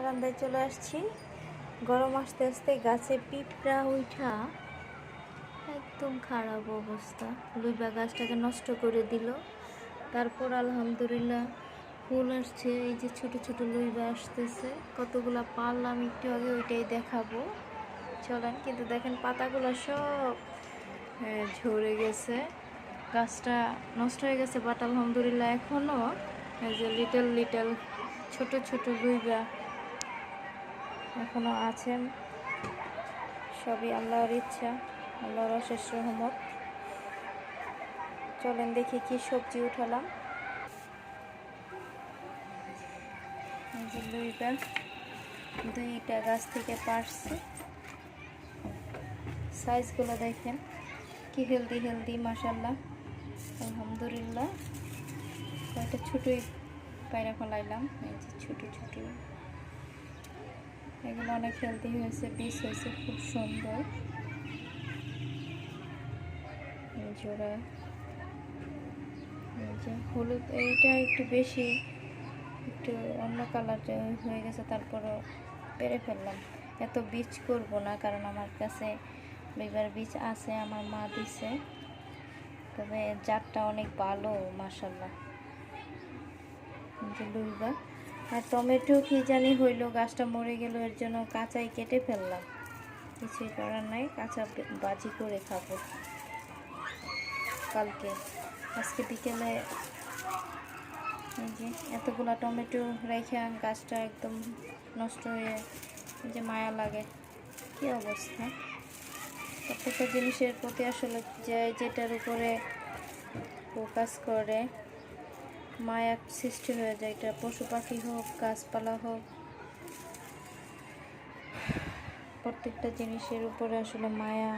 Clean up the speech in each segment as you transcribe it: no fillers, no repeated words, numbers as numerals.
বারান্দায় চলে আসছি। গরম আসতে আসতে গাছে পিঁপড়া উঠা একদম খারাপ অবস্থা। লুইবা গাছটাকে নষ্ট করে দিল। তারপর আলহামদুলিল্লাহ ফুল আসছে। এই যে ছোট ছোট লুইবা আসতেছে, কতগুলা পারলাম একটু আগে, ওইটাই দেখাবো চলেন। কিন্তু দেখেন পাতাগুলো সব ঝরে গেছে, গাছটা নষ্ট হয়ে গেছে। বাট আলহামদুলিল্লাহ এখনও এই যে লিটল লিটল ছোট ছোট লুইবা এখনো আছেন। সবই আল্লাহর ইচ্ছা, আল্লাহর অশেষ রহমত। চলেন দেখি কি সবজি উঠালাম। এই যে লুইবা দুইটা গাছ থেকে পারছি, সাইজগুলো দেখেন কি হেলদি হেলদি, মাশাল্লাহ আলহামদুলিল্লাহ। কয়েকটা ছোটোই পায়রা ফলাইলাম, এই যে ছোটো ছোটো, এগুলো অনেক হেলদি হয়েছে, বীজ হয়েছে খুব সুন্দর জোড়া। এই যে হলুদ, এইটা একটু বেশি, একটু অন্য কালার হয়ে গেছে, তারপরও পেরে ফেললাম। এত বীজ করব না, কারণ আমার কাছে লুইবার বীজ আছে, আমার মা দিছে, তবে জাতটা অনেক ভালো মাশাল্লাহ। যে লুইবা আর টমেটো কি জানি হইলো, গাছটা মরে গেল, এর জন্য কাঁচাই কেটে ফেললাম। কিছুই করার নাই, কাঁচা বাজি করে খাবো কালকে। আজকে বিকেলে এই যে এতগুলা টমেটো রেখে গাছটা একদম নষ্ট হয়ে, যে মায়া লাগে কি অবস্থা। প্রত্যেকটা জিনিসের প্রতি আসলে যেটার উপরে ফোকাস করে মায়া সৃষ্টি হয়ে যায়। এটা পশু পাখি হোক, গাছপালা হোক, প্রত্যেকটা জিনিসের উপরে আসলে মায়া,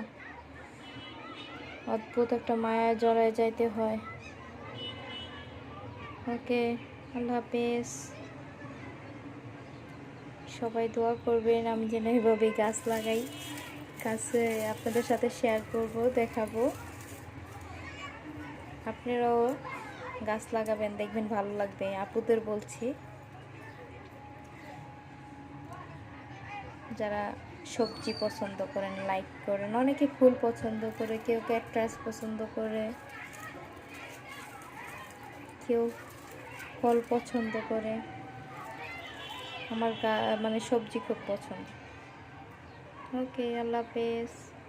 অদ্ভুত একটা মায়া জড়ায় যাইতে হয়। ওকে, আল্লাহ হাফেজ। সবাই দোয়া করবেন আমি যেন এইভাবে গাছ লাগাই, গাছে আপনাদের সাথে শেয়ার করব, দেখাবো। আপনারাও গাছ লাগাবেন, দেখবেন ভালো লাগবে। আপুদের বলছি, যারা সবজি পছন্দ করেন, লাইক করেন, অনেকে ফুল পছন্দ করে, কেউ ক্যাকটাস পছন্দ করে, কেউ ফল পছন্দ করে। আমার মানে সবজি খুব পছন্দ। ওকে, আল্লাহ হাফেজ।